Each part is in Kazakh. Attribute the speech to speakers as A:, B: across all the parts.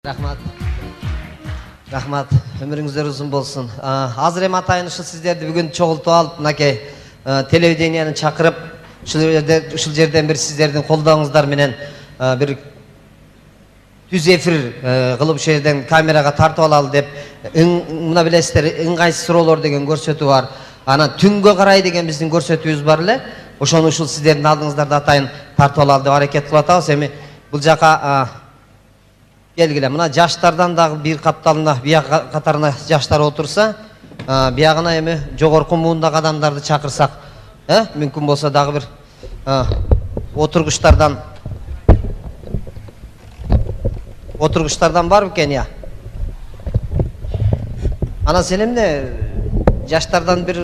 A: Rahmat. Rahmat. Ömürüңүздөр uzun bolsun. Азыр эми атайын ушул сиздерди бүгүн чогултуп алып, мынакей телевидениени чакырып, ушул жерден бир сиздердин колдооңуздар менен бир түз эфир кылып ушул жерден камерага тартып алалы деп, мына билесиздер, ыңгайсыз суроолор деген көрсөтүү бар. Анан түнгө карай деген биздин көрсөтүүбүз бар эле. Ошону ушул сиздердин алдыңыздарда атайын тартып алалы деп аракет кылып атабыз. Эми бул жака келгиле, мына жаштардан дагы бир капталына, бияк катарына жаштар отурса, биягына эми жогорку муундагы адамдарды чакырсак, мүмкүн болсо дагы бир отургучтардан бар бекен я. Анан сен эмне жаштардан бир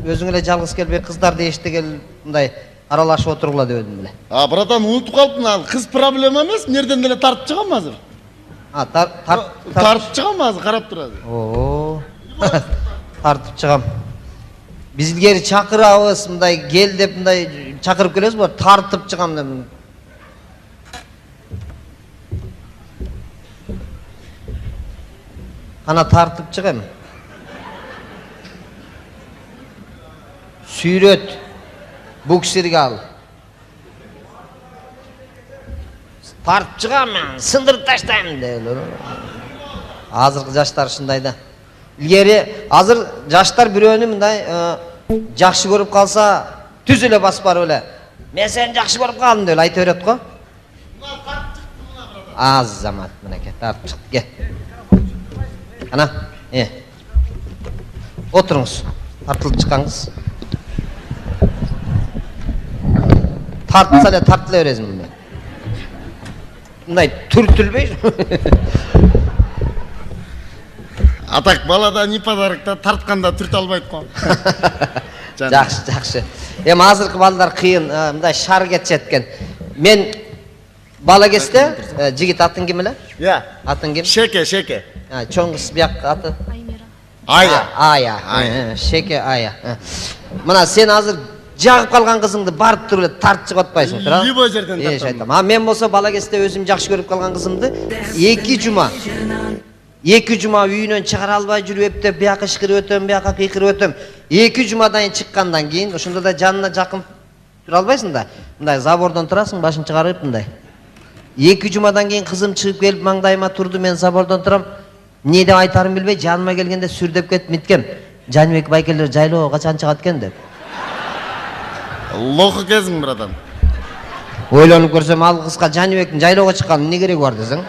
A: өзүң эле жалгыз келбей кыздарды эштеген мындай аралашып отургула деп эдим эле.
B: Братан, унутуп калыптын, ал кыз проблема эмес, нерден деле тартып чыгам азыр. Тартып чыгам азыр, карап турасыз.
A: Тартып чыгам. Биз илгери чакырабыз, мындай кел деп мындай чакырып келебиз го, тартып чыгам деп. Ана тартып чыгам. Сүйрөт. Буксирге ал. Тартып чыгам мен, сындырып таштайм деп. Азыркы жаштар ушундай да. Илгери азыр жаштар бирөөнү мындай жакшы көрүп калса, түз эле басып барып эле, мен сени жакшы көрүп калдым деп айта берет го. Азамат мынакей тартып чыкты, кел. Ана, отуруңуз. Тартылып чыккаңыз. Тартса эле тартыла бересиң мындай. Мындай түртүлбөй.
B: Атак балада не подарокта тартканда түртө албайт го.
A: Жакшы, жакшы. Эми азыркы балдар кыйын, мындай шар кетишет экен. Мен бала кезде, жигит атын ким эле? Атын ким?
B: Шеке, Шеке.
A: Чоң кыз бияк аты?
B: Ая.
A: Ая. Шеке Ая. Мына сен азыр жагып калган кызыңды барып туруп эле тартып чыгып атпайсың, туура?
B: Любой жерден тартам.
A: Мен болсо бала кезде өзүм жакшы көрүп калган кызымды 2 жума үйүнөн чыгара албай жүрүп эптеп, бияка ышкырып өтөм, бияка кыйкырып өтөм. 2 жумадан чыккандан кийин ошондо да жанына жакын тура албайсың да. Мындай забордон турасың, башын чыгарып мындай. 2 жумадан кийин кызым чыгып келип маңдайыма турду, мен забордон турам. Не деп айтарым билбей, жаныма келгенде сүрдөп кетип миткем. Жаныбек байкелер жайлоого качан чыгат экен деп.
B: Лоху кезиң, братан.
A: Ойлонуп көрсөм, ал кызга Жаныбектин жайлоого чыкканын эмне кереги бар десең?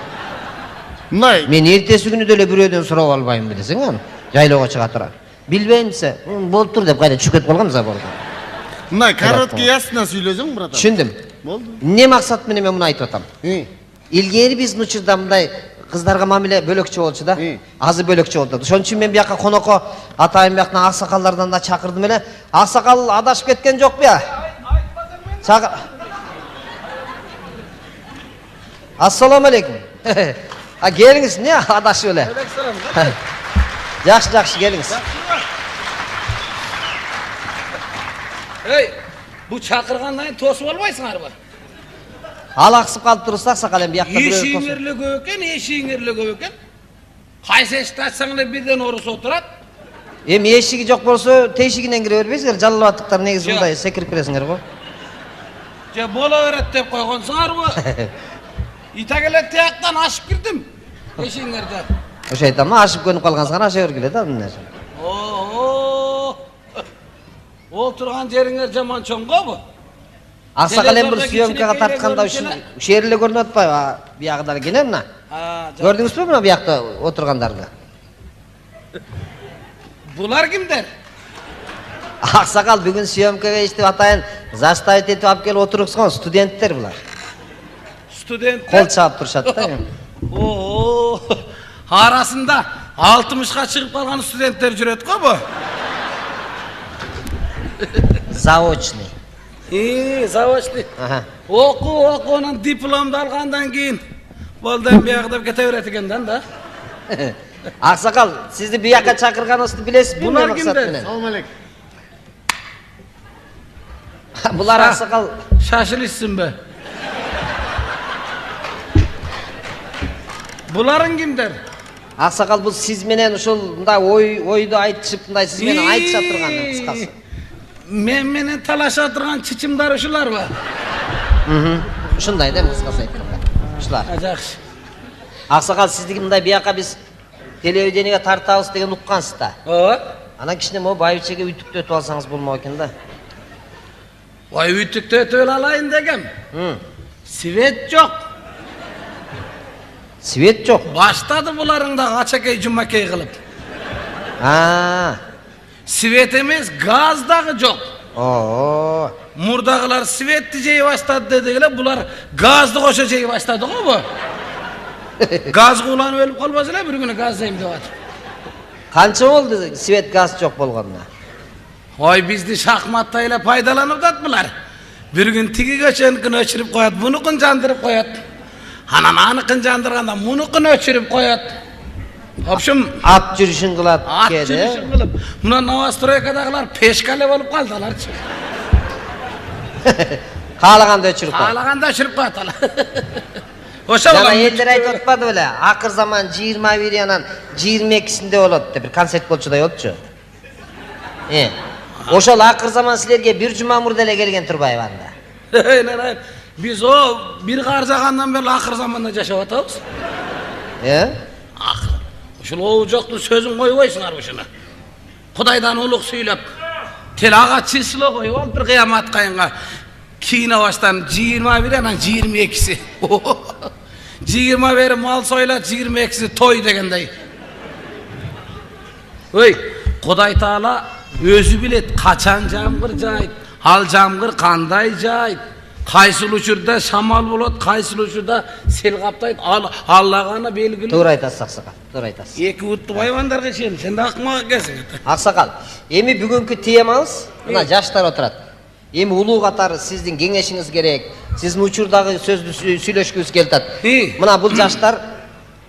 B: Мындай.
A: Мен эртеси күнү деле бирөөдөн сурап албайм десең, аны жайлоого чыга тура. Билбейм десе, болуп тур деп кайда чүгүп кетип калган забордон.
B: Мындай короткий ясына сүйлөсөң, братан.
A: Түшүндүм.
B: Болду.
A: Эмне максат менен мен муну айтып атам? Илгери биздин учурда мындай кыздарга мамиле бөлөкчө болчу да. Азыр бөлөкчө болду. Ошон үчүн мен бияка конокко атайын бияктан аксакалдардан да чакырдым эле. Аксакал адашып кеткен жокпу я? Чакыр. Ассаламу алейкум. Келиңиз, эмне адашып эле? Жакшы, келиңиз.
C: Бу чакыргандан кийин тосуп албайсыңарбы?
A: Ал аксып калып турса, аксакал эми биякта
C: Эшигиңер эле көп экен. Кайсы эшикти ачсаң эле бирден орус отурат.
A: Эми эшиги жок болсо, тешигинен кире бербейсиңер, жалалбаттыктар негизи мындай секирип киресиңер го.
C: Же боло берет деп койгонсуңарбы? Ита келе тияктан ашып кирдим. Эшигиңерде.
A: Ошо айтам, ашып көнүп калгансыңар, аша бергиле да мына.
C: Отурган жериңер жаман чоң го бу.
A: Аксакал эми бир съемкага тартканда ушул жер эле көрүнүп атпайбы? Биягыда экен мына. Көрдүңүзбү мына биякта отургандарды?
C: Булар кимдер?
A: Аксакал бүгүн съемкага иштеп атайын заставить этип алып келип отургузган студенттер булар.
C: Студенттер?
A: Кол чаап турушат да.
C: Арасында 60га чыгып калган студенттер жүрөт го бу?
A: Заочный.
C: Заочный. Окуунан дипломду алгандан кийин болду бияк деп кете берет экенден да.
A: Аксакал, сизди бияка чакырганыбызды билесизби?
C: Булар кимдер?
B: Салам алейкум.
A: Булар аксакал
C: шашылышсынбы? Buların kimdir?
A: Аксакал, бул сиз менен ушул мындай ойду айтышып, мындай сиз менен айтыша турган кыскасы.
C: Men menen talaşa turgan çiçimdar uşular var.
A: Ушундай да кыскасы айтканда. Ушулар.
C: Жақсы.
A: Аксакал, сиздики мындай бияка биз телевидениеге тартабыз деген уккансыз да.
C: Ооба.
A: Анан кичине могу байбичеге үтүктөтүп алсаңыз болмок экен да.
C: Vay ütükte ötül alayın degem. Sivet yok.
A: Свет жок.
C: Başladı buların da açakay cumakay kılıp. Sivet emez gaz dağı yok.
A: Oo.
C: Murdağılar sivet diyeceği başladı dediler. Bular gazlı koşacağı başladı o bu. Gaz kullanıp ölüp kalmasıyla bir günü gazdayım diyor.
A: Kança oldu свет gaz жок болгонуна?
C: Oy bizdi şahmattayla faydalanıp datmılar. Bir gün tigi göçenikini öçürüp koyat, bunukun jandırıp koyat. Hanan anıkın jandırganda bunukun öçürüp koyat. Hopşum
A: At жүрүшүн кылат
C: at
A: кээде.
C: жүрüşün kılıp. Muna Novostroykadagilar peşkale olup kaldılar.
A: Каалаганда өчүрүп коет.
C: Ağlaganda öçürüp koyatalar. Oşa
A: Жана
C: ulan.
A: элдер айтып атпады беле? Акыр заман 21 анан 22-синде болот деп бир концерт болчудай болчу. Ошол акыр заман силерге бир жума мурда эле келген турбайбы анда?
C: Hayır. Biz o bir qarzagandan beri akır zamanda yaşap atabız. Akır. Şul oğucaklı sözün koyuvaysınlar bu şunu. Kudaydan uluk söylep. Telağa çizsile koyuval bir kıyamat kayınga. Kine baştan 21 anan 22'si. 21 mal soyla 22'si toy degendey. Oy, Kuday Taala özü bilet kaçan jamgır jayt, hal jamgır kanday jayt. Kaysıl uçurda şamal bolot, kaysıl uçurda sel kaptayt, Allah'ına belgili.
A: Туура айтасыз Аксакал, туура айтасыз.
C: Eki uttu bayvandarga şen, sen de akmağa gelsin.
A: Аксакал, эми бүгүнкү темабыз мына жаштар отурат. Эми улуу катары сиздин кеңешиңиз керек. Сиз учурдагы сөздү сүйлөшкүбүз келип атат. Мына бул жаштар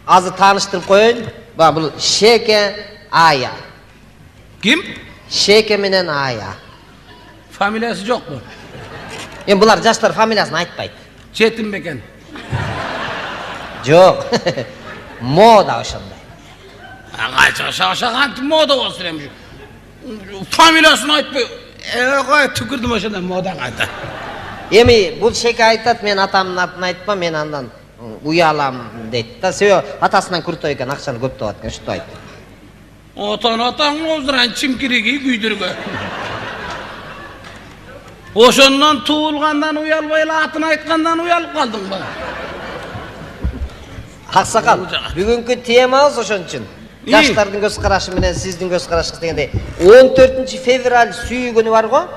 A: азыр тааныштырып коеюн. Бул Шеке, Ая.
C: Kim?
A: Шеке менен Ая.
C: Familyası yok mu?
A: Эми булар жаштар фамилиясын айтпайт.
C: Çetin beken.
A: Жок. Мода ошондой.
C: Aşağı kanti moda olsun demiş. Familyasını aytpay. Koy tükürdüm aşağıda modan ayta.
A: Эми бул Шеке айтат, мен атамдын атын айтпа, мен андан уялам дейт да. Себеби атасынан куртой экен, акчаны көп табат экен, ушунтип айтты.
C: Atan ozduran çimkirigi güydürgü. Oşondan tuğulgandan uyalbayla atın aytkandan uyalıp kaldın mı?
A: Аксакал, бүгүнкү темабыз ошон үчүн. Жаштардын көз карашы менен сиздин көз карашыңыз дегенде 14 февраль сүйүү күнү бар го?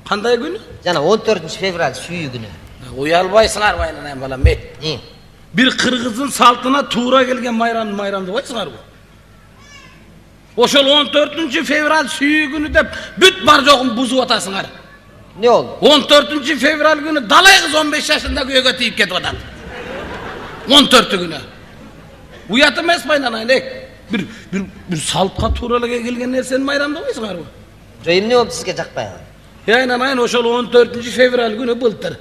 C: Kanday günü?
A: Жана 14 февраль sүйүү күнү.
C: Uyalbaysınlar baylanayım balam be. Bir Kırgız'ın saltına tuğra gelgen mayramdı baysınlar bu. Oşol 14 fevral sүйүү günü dep büt bar joğun buzu atasınlar.
A: Ne oldu?
C: 14 fevral günü dalay kız 15 yaşında göğe tiyip ketip atat. 14 günü. Uyatım esmayla aylık. Bir saltka tuğralığa gelgen nersen mayramda baysınlar bu.
A: Joyum ne oldu sizge jakpay?
C: Aynen oşol 14 fevral günü bıltır.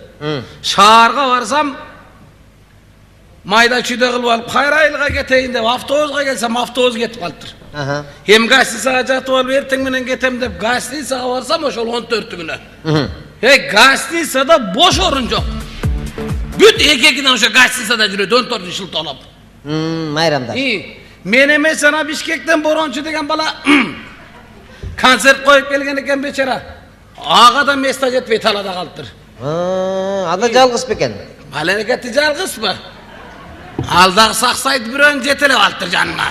C: Şaharga varsam mayda çüde kılıp alıp Kayrayılga geteyin dep avtobusga gelsem avtobus getip kalıptır. Hem gazetesi sağa atıp erteң menen ketem dep gazetesiga varsam oşol 14 günü. Gazetesida boş orun yok. Büt ekekiden oşo gazetesida жүрөт 14 yıl tolap.
A: Mayramda.
C: Men emes sana Bişkekten Boronçu degen bala konsert koyup kelgen eken beçara. Ağa da mesaj etpey talada kalıptır.
A: Anda жалгыз бекен.
C: Hareketi жалгыз mı? Aldak saksaydı bir ön jetele kalıptır canına.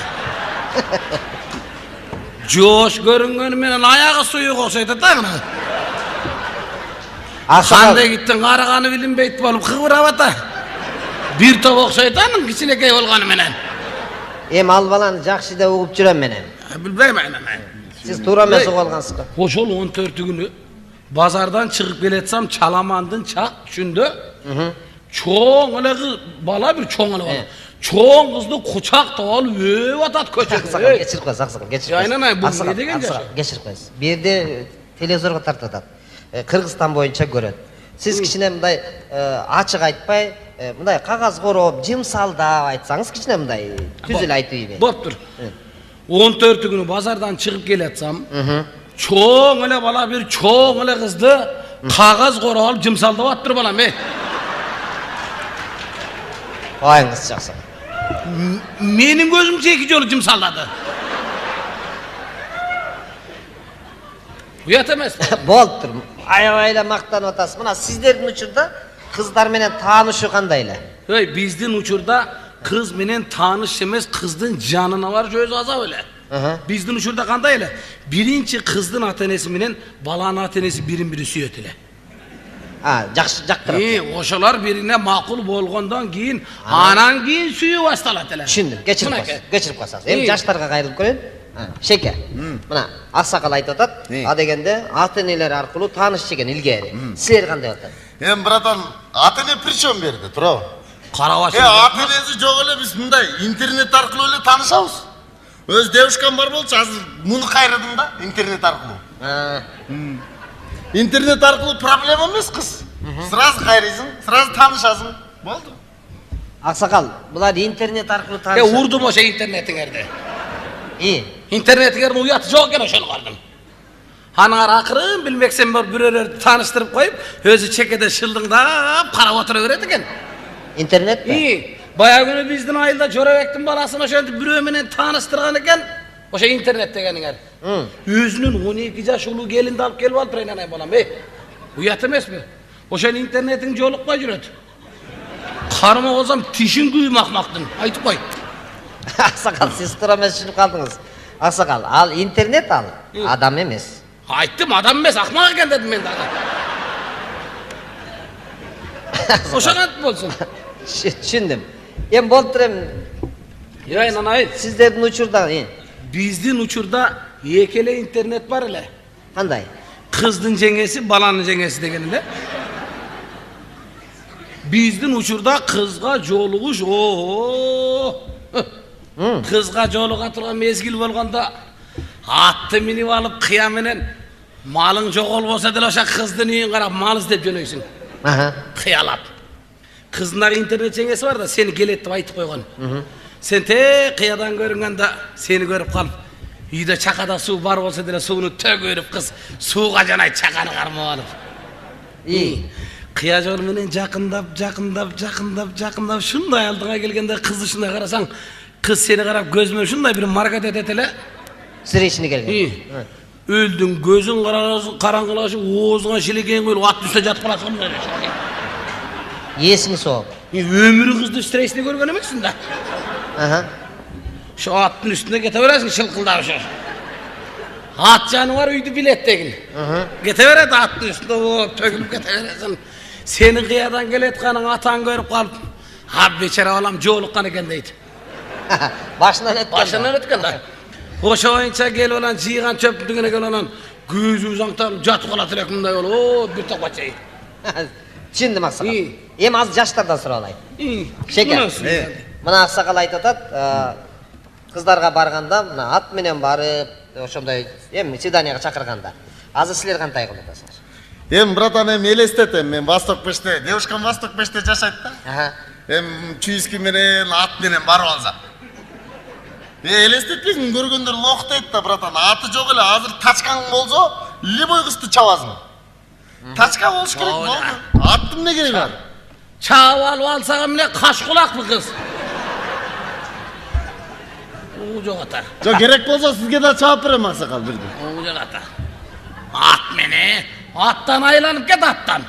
C: Joş görüngönü menen ayağı suyu olsaydı da mı? Kanda gittin karaganı bilinbeyt bolup kıvırap ata. Bir tabak şeytanın kiçinekey bolgany menen.
A: Эми ал баланы жакшы да угуп жүрөм мен эми.
C: Bilbeyim aynen.
A: Сиз туура эмес угуп алгансыз го.
C: Oşol 14 günü bazardan çıkıp geletsem Çalamandın çak çündü. Çoğun öyle bala bir çoğun öyle bala. Çoğun kızdı kucak da alıp öv atat köçek.
A: Аксакал кечирип коесуз, Аксакал кечирип коесуз.
C: Aynen bu ne degen
A: Аксакал кечирип коесуз. Бу жерде телевизорго тартып атат. Кыргызстан боюнча көрөт. Сиз кичине мындай ачык айтпай, мындай кагаз короп, жымсалдап айтсаңыз кичине мындай түзүл айтып ийби.
C: Болуптур. 14 күнү базардан чыгып келатсам, чоң эле бала бир чоң эле кызды кагаз короп алып жымсалдап аттыр балам,
A: Байыңыз жакшы.
C: Менин көзүмчө 2 жолу жымсалдады. Уят эмес.
A: Болуптур. Аябай эле мактанып атасыз. Мына сиздердин учурда кыздар менен таанышуу кандай эле?
C: Биздин учурда кыз менен тааныш эмес, кыздын жанына бар сөз азап эле. Биздин учурда кандай эле? Биринчи кыздын ата-энеси менен баланын ата-энеси бирин-бири сүйөт эле.
A: Жакшы жактырат.
C: Ошолар бирине макул болгондон кийин, анан кийин сүйүү башталат эле.
A: Түшүндүм. Кечирип калсаңыз. Эми жаштарга кайрылып көрөйүн. Шеке. Мына Аксакал айтып атат, а дегенде ата-энелер аркылуу таанышчу экен илгери. Силер кандай атат?
B: братан, ата-эне причем берди, турабы?
C: Карабашы.
B: Ата-энеси жок эле биз мындай интернет аркылуу эле таанышабыз. Өз девушкам бар болчу, азыр муну кайрыдым да, интернет аркылуу. Интернет аркылуу проблема эмес кыз. Сразу кайрыйсың, сразу таанышасың. Болду.
A: Аксакал, булар интернет аркылуу таанышат.
C: Урдум ошо интернетиңерди.
A: Интернетиңердин
C: уяты жок экен ошону кардым. Анар акырын билмексем бар бирөөлөрдү тааныштырып коюп, өзү чекеде шылдыңдап карап отура берет экен.
A: Интернетпи?
C: Баягы күнү биздин айылда Жорабектин баласын ошентип бирөө менен тааныштырган экен. Ошо интернет дегениңер. Өзүнүн 12 жаш улуу келинди алып келип алып айнанай балам, Уят эмеспи? Ошол интернетиң жолукпай жүрөт. Карма болсам тишин күйүм акмактын. Айтып кой.
A: Аксакал, сиз туура эмес түшүнүп калдыңыз. Аксакал, ал интернет ал, адам эмес.
C: Айттым, адам эмес, акмак экен дедим мен дагы. Ошо кантип болсун?
A: Түшүндүм. Эми болуптур эми.
C: Айнанай,
A: Сиздердин учурда,
C: биздин учурда эки эле интернет бар эле.
A: кандай?
C: Кыздын жеңеси, баланын жеңеси деген эле. Биздин учурда кызга жолугуш, кызга жолуга турган мезгил болгондо атты минип алып кыя менен малың жоголбосо деле ошо кыздын үйүн карап мал издеп жөнөйсүң. Кыялап. Кыздын интернет жеңеси бар да, сени келет деп айтып койгон. Сен кыядан көрүнгөндө сени көрүп калып, үйдө чакада суу бар болсо деле сууну төгөрүп кыз сууга жанай чаканы кармап алып. Кыя жол менен жакындап шундай алдыңа келгенде кызды шундай карасаң, кыз сени карап көзүмө шундай бир маркат этет эле.
A: Сирешине келген.
C: Өлдүң көзүң караңгылашып, оозуңа шилекең коюлуп, аттын үстүнө жатып каласың.
A: Есиң сооп.
C: Өмүрү кызды стрессине көргөн эмессиң да. Şu attın üstünde getiriversin şılkıldar şu. At canı var uydu bilet değil. Getiriver de attın üstünde o tökülüp getiriversin. Senin kıyadan geletkanın atan görüp kalıp. Ha beçere oğlam çoğulukkan eken deydi. Başından ötken de. Koşa oyunca gel olan ciğan çöplüğüne gel olan gözü uzaktan jatıp kalatır ekimde yolu. O bir tok açayı.
A: Şimdi Aksakal. Hem az yaşlardan sıralayın. Şeker. Mına Aksakal aytып атат, kızlarga barganda mına at menen barıp, ошондой эми свиданияга чакырганда. Азыр силер кандай кылып атасыңар?
B: Эми братан эми элестетем, мен Восток Беште, девушкам Восток Беште жашайт да. Эми чуйски менен ат менен барып алсам. Элестетпейсиң, көргөндөр локтойт да братан, аты жок эле, азыр тачкаң болсо, любой кызды чабасың. Тачка болуш керек болду. Аттын эмне кереги бар?
C: Çağып alып алсаң эмне каш кулакпы кыз? Жок ата.
B: Жок керек болсо сизге да чаап берем Аксакал бирди.
C: Жок ата. At meni, attan aylanıp ket attan.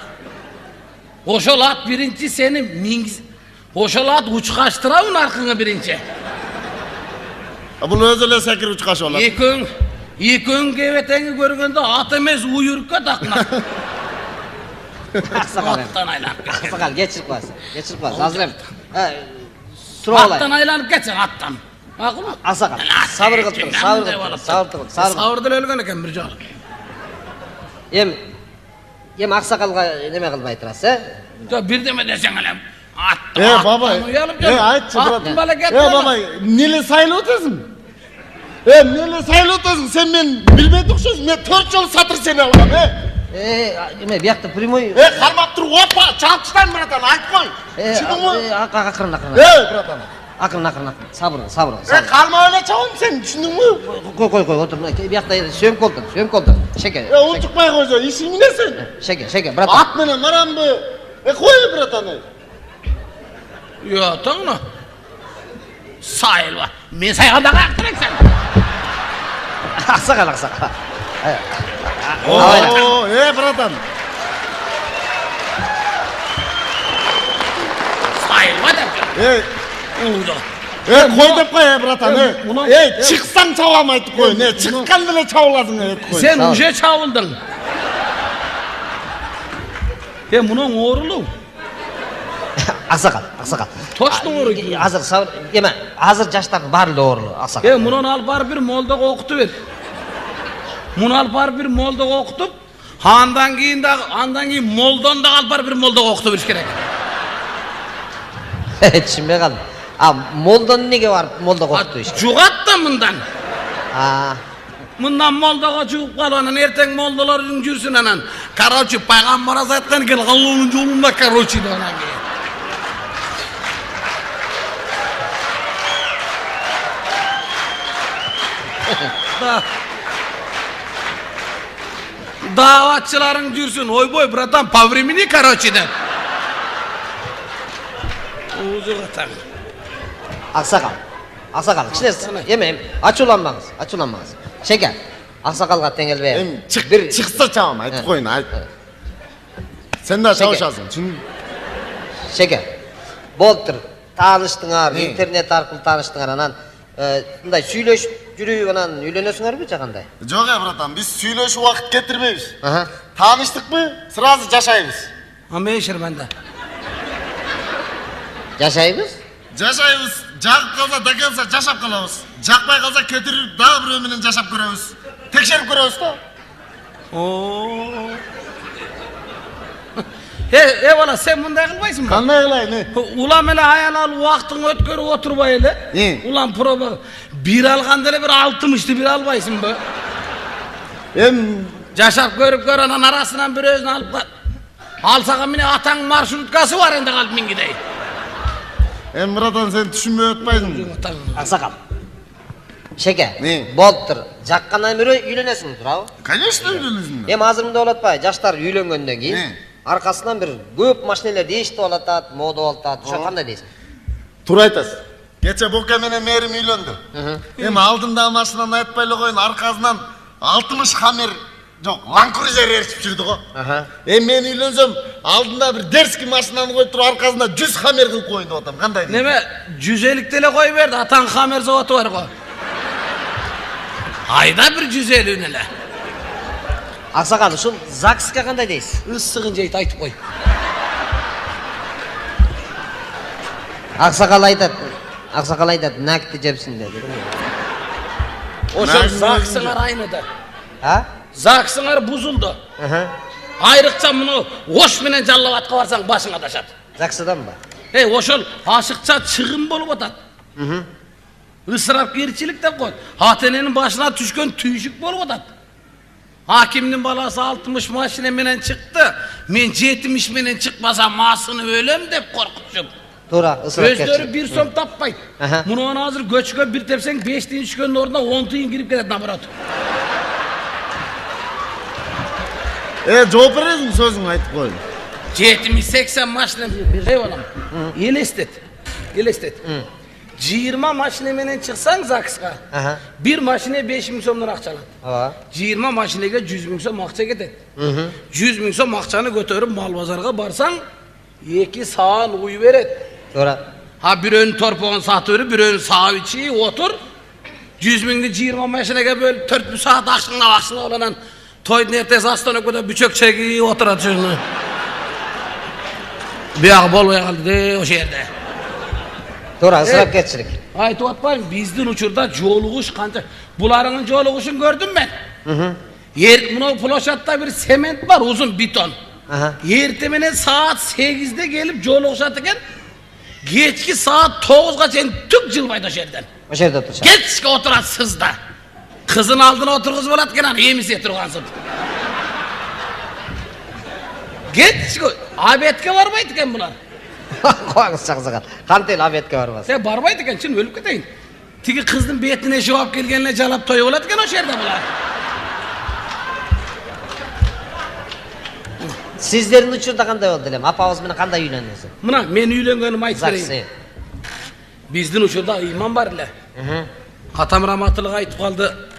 C: Oşol at birinci seni oşol at uçkaştıravın arkını birinci.
B: Bul özü ele sekir uçkaş olar.
C: İkün keveteni görgende at emez uyurup ket akına. Attan aylanıp ket.
A: Aksakal geçirip koyasın. Hazır hem. Attan
C: aylanıp ketsen attan.
A: Aksakal, sabır kılıp durun, sabır
C: dil ölgön eken bir jol.
A: Em Aksakalga neme kılmay turasız,
C: Bir deme desen elem.
B: Baba, aytçı
C: Attın bala get.
B: Baba, neli sayılı otasın? Neli sayılı otasın? Sen men bilmedik şu, men 4 yol satır seni alalım,
A: Nima bu yoqda primoy.
B: Qarmab turib, oppa, chalqishdan bratan, aytib qo'y. Tushundingmi?
A: Aqrin.
B: Bratan.
A: Aqrin. Sabr.
B: Qalmag'ina chavam sen, tushundingmi?
A: Qo'y, o'tir. Bu yoqda sömk oldir. Shaka.
B: Unutmay qo'ysa, ishing ne sen?
A: Shaka, bratan.
B: At bilan marambi. Qo'y bratan.
C: Yo, to'g'ri. Sayilva. Men sayqanda qaqtiraksan.
A: Aqsaqal.
B: Bratan.
C: Sayilva deb. Uzo.
B: Qo'y deb qo'y, bratan. Chiqsang chavam aytib qo'y. Chiqqan bilan chavlasing aytib qo'y.
C: Sen uje çavıldın. Bunun oğruluğu.
A: Aqsaqal.
C: Toştun oğru.
A: Hozir sabr. Yema, hozir yoshlarning barligi o'g'ri aqsaqal.
C: Bunun al bar bir moldaga o'qitib ber. Bunu al bar bir moldaga o'qitib, andan keyin moldan da al bar bir moldaga o'qitib berish kerak.
A: Tushunmay qoldim. Moldan nega borib moldaga o'qitish?
C: Jugat da bundan. Bundan moldaga çıkıp kalanın erten moldaların jürsün anan. Karoçi paygamber azaytkan gel Allah'ın yolunda karoçi de ona gel. Davatçıların jürsün. Oy boy bratan pavrimini karoçi de. Uzu katan.
A: Aqsaqal. Yemeyim. Açulanmağız. Şeker. Aqsaqalga tengelbey.
B: Chiqsa chavam aytib qo'yin, ayt. Sen de çalışasın.
A: Şeker. Boltur tanıştыңар, internet arqılı tanıştыңар anan. Bunday süйлöşüp жүрүп анан үйлөнөсүңөрбү жагандай?
B: Жок, братан, биз сүйлөшүп убакыт кетирбейбиз. Тааныштыкпы, сразу жашайбыз.
C: Мейшер бенде.
A: Жашайбыз?
B: Жашайбыз. Жагып калса да келсе жашап калабыз. Жакпай калса кетирип дагы бирөө менен жашап көрөбүз. Текшерип көрөбүз да.
C: Valla sen bunday kılbaysın mı?
B: Kanday kılayın, ne?
C: Ulan hele hayal al, vaktini ötkörüp oturbay hele. Ulan proba, bir algandele bir 60'tı bir albaysın be. Yaşap görüp görenin arasından bir özünü alıp alsaka mine atan marşrutkası var ende kalıp min gideyim.
B: Bratan sen düşünmeye ötmeydin.
A: Aqsaqal. Şeker. Boltur. Jakkandan biri үйлөнөсүң, турабы?
B: Конечно, үйлөнөсүң.
A: Азыр мындай болот атпайбы? Жаштар үйлөнгөндөн кийин аркасынан bir көп машинелерди эшитип алатат, мода болуп атат. Ошо кандай дейсиң?
B: Туура айтасың. Кече Боке менен Мерим үйлөндү. Алдындагы машинаны айтпай эле коюн, аркасынан 60 хамер жок, Land Cruiser ээрчип жүрдү го. Мен үйлөнсөм, алдында bir дерский машинаны коюп туруп, аркасында 100 хамер кылып коюн деп атам. Кандай?
C: Неме, 150 теле кой берди, атаң хамер заводу бар го. Ayda bir 150 ele.
A: Aqsaqal, ушул ЗАГСка кандай дейсиз?
C: Issıgın jeyt aytıp koy.
A: Aqsaqal aytat, nakti jepsin dedi.
C: Oşo ZAGS'ыңар aynıdı.
A: Ha?
C: ZAGS'ыңар buzuldu. Ayrıkça bunu hoş menen jallavatqa barsaң başыңa daşat.
A: ЗАГСдан mı?
C: Oşol aşıkça çıgım bolup atat. Israfgirçilik dep koy. Hatenenin başına düşkön tüyüşük bolup atat. Hakimnin balası 60 maşine menen çıktı. Men 70 menen çıkmasam masını ölem dep korkutuşum.
A: To'g'ri, israfgarchilik.
C: Özleri bir so'm tapmaydı. Bunu ona hazır göçkö bir tepsen 5 tiyin çıkönün orada 10 tiyin girip ketedi nabarat.
B: Жооп бересиң сөзүңдү айтып коюн.
C: 70-80 maşine eyvallah. Elestet. 20 maşine menen çıksan ZAGS'ga. Bir maşine 5.000 so'mdan akça alат. 20 maşinege 100.000 so'm akça ketedi. 100.000 so'm akçаны көтөрүп mal bazarga barsaң 2 sağan uy beret.
A: To'g'ri.
C: Ha biröөнү torpog'un satып берип, biröөнү sağıp içi otur. 100.000'ni 20 maşinege böl 4 saat akşına olanan toydun ertesi Astanaköy'de büçök çeki oturat şunu. Bir ağı bol kaldı de o şehirde.
A: To'g'ri, israfgarchilik.
C: Aytып atmayın, bizden uçurda joluğuş kanca. Bularının joluğuşunu gördüm ben. Bunu ploşatta bir sement var, uzun beton. Ertemene saat 8'de gelip joluğuş atıken geçki saat 9'ga sen tük jılbaydı o şehirden.
A: O şehirde oturacak.
C: Geçki oturatsız da. Kızın aldığına oturğuz bolatken hani yemis yetir oğansın. Geç, abetke varmaydı eken bular.
A: Koyыңыз жақсыға. Қантел абетке барбас.
C: Sen barmaydı eken, çın ölüp keteyin. Tiki kızdın betine şovap gelgenle jalap toyu oladı eken o şerde bular.
A: Сіздердің учурда қандай болды элем? Апабыз менен қандай үйлөнөсүң?
C: Mına men үйленгенім айтып
A: Жақсы.
C: берейін. Біздің учурда иман бар эле. Atam rahmatlık aytıp kaldı.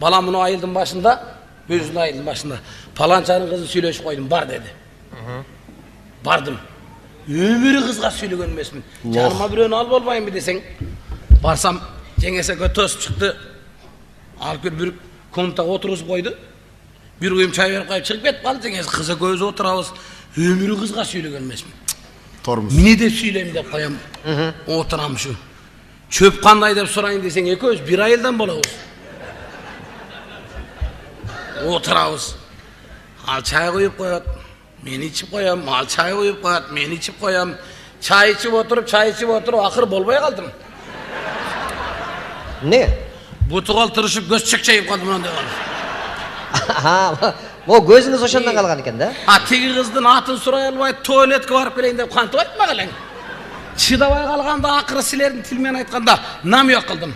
C: Balam bunu ayıldın başında, gözünü ayıldın başında. Palancanın kızı söyleşip koydum, bar dedi. Bardım. Ömürü kızga söylegenmesmin. Canıma bir önü alıp olmayın bir desen. Barsam cengese götöz çıktı. Alıp bir komuta oturup koydu. Bir uyum çay verip koyup çıkıp et kaldı cengese. Kıza gözü oturağız. Ömürü kızga söylegenmesmin.
B: Tormuz.
C: Mine de söyleyeyim de koyam. Oturam şu. Çöp kanday dep sorayın desen ekoz bir ayıldan bolabız. Oturabız. Al çay koyup koyat. Men içip koyam. Al çay koyup koyat. Men içip koyam. Çay içip oturup ahır bolbay kaldım.
A: Ne?
C: Butuğal tırışıp göz çekçeyip kaldım ondan kaldım.
A: Ha, o gözünüz oşandan kalgan eken da.
C: Ha tegi kızdın atın suray albay tuvaletke barıp geleyim dep kantip aytma gelen. Çıdabay kalganda akırı silerin tilmen aytkanda nam yok kıldım.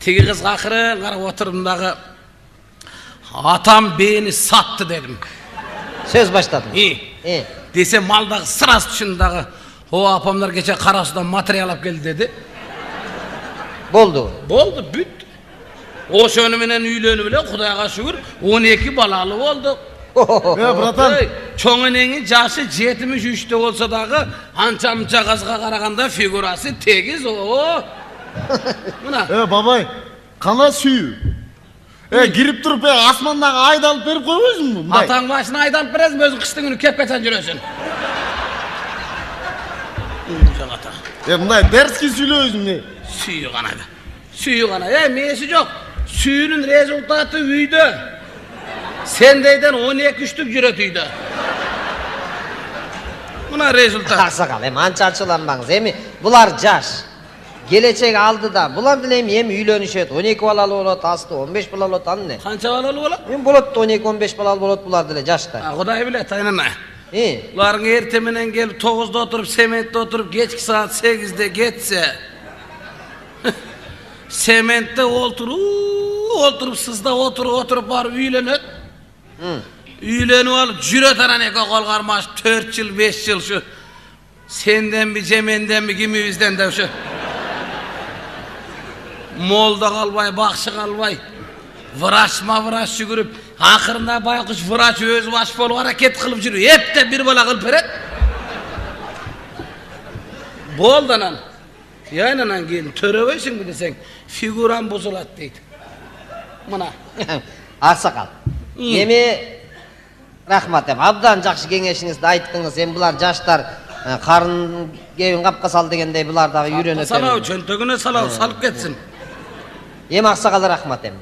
C: Tegi kız akırı karap oturdumdağı atam beni sattı dedim.
A: Söz başladın.
C: İyi. Dese maldağı sırası dışındağı o apamlar geçe Karasu'dan materyal alıp geldi dedi.
A: Boldu.
C: Boldu büt. O sönümünen üylönü bile Kudayga şükür 12 balalı olduk.
B: Ya bratan.
C: Çoğun enengin jaşı 73'te olsa dağı ança kızga karaganda figurası tegiz o. Buna.
B: Babay, kana suyu. Girip durup asmandağı ayda alıp verip koyuyorsun mu?
C: Atan başına aydalıp verezim özün kıştın günü kep kaçan jürösün.
B: Bunday ders ki söylüyorsun ne?
C: Suyu kana be. Suyu kana. Meyesi yok. Suyunun rezultatı üydü. Sendeyden 12-3'lük jüretüydü. Buna rezultat.
A: Arsakal, hem ança açılanmağız. Emi, bular jaş. Gelecek aldı da, bular dileyim hem üylönüşet. 12 balalı olat, aslı 15 balalı olat, anne.
C: Kança balalı ola?
A: Hem bulat 12-15 balalı olat bular dile, jaşta.
C: Kuday bile taynana.
A: İyi.
C: Uların erteminen gelip 9'da oturup, sementte oturup, geçki saat 8'de geçse. Sementte oturup, sızda oturup var üylenir. Üyleni alıp cüret aran kol karmaş 4 yıl 5 yıl şu. Senden mi Cemenden mi kimimizden de şu. Molda kalbay, bakşı kalbay. Vıraş şükürüp. Akırında baykuş vıraş öz baş bolu hareket kılıp yürüyor. Hep de bir bala kılıp eret. Boldanan. Yaynanan gelin töreveysin bir de sen. Figuran bozulat deydi. Buna.
A: Arsakal. Emi, rahmat hem, abdan jakşı kеңешиңизди ayttыңыз. Hem bular jaşlar, karın kebin kapka sal degendey bular dağı yürönötör.
C: Salav, çöntögüne salav, salıp ketsin.
A: Hem aksakal rahmat hem.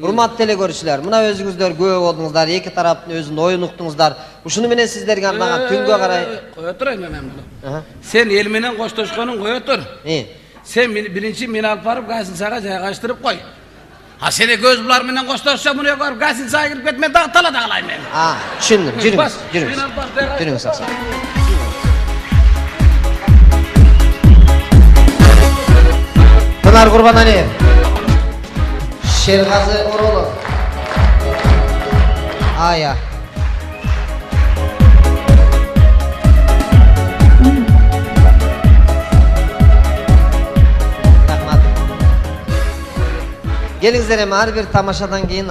A: Urmat tele görüşler, muna özüңүздөр көп болдуңуздар, эки тараптын өзүн оюн уктуңуздар. Ушуну менен сиздерге арнаган түнгө карай.
C: Koya turayım ben bunu. Sen el menen koştoşkanın koya tur. Sen birinci meni alıp barıp gaysin sağa jaygaştırıp koy. Ha seni göz bular menen koştoşsa bunu görüp gaysin sağa girip ketme dağ tala dağılayım ben.
A: Düşündüm, жүрүңүз, жүрүңүz aksakal. Pınar Kurbanaliyev, Şergazi Orolov, Aya. Rahmat. Gelingizler hem her bir tamaşadan keyin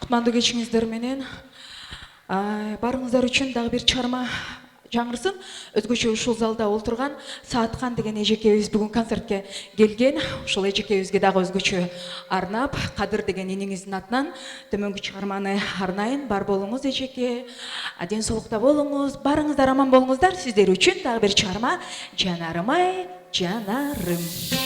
D: кутмандуу кечиңиздер менен барыңыздар үчүн дагы бир чыгарма жаңырсын. Өзгөчө ушул залда олтурган Саатхан деген эжекебиз бүгүн концертке келген. Ушул эжекебизге дагы өзгөчө арнап, Кадыр деген иниңиздин атынан төмөнкү чыгарманы арнайын. Бар болуңуз эжеке, ден соолукта болуңуз, барыңыздар аман болуңуздар. Сиздер үчүн дагы бир чыгарма Жанарым ай, жанарым.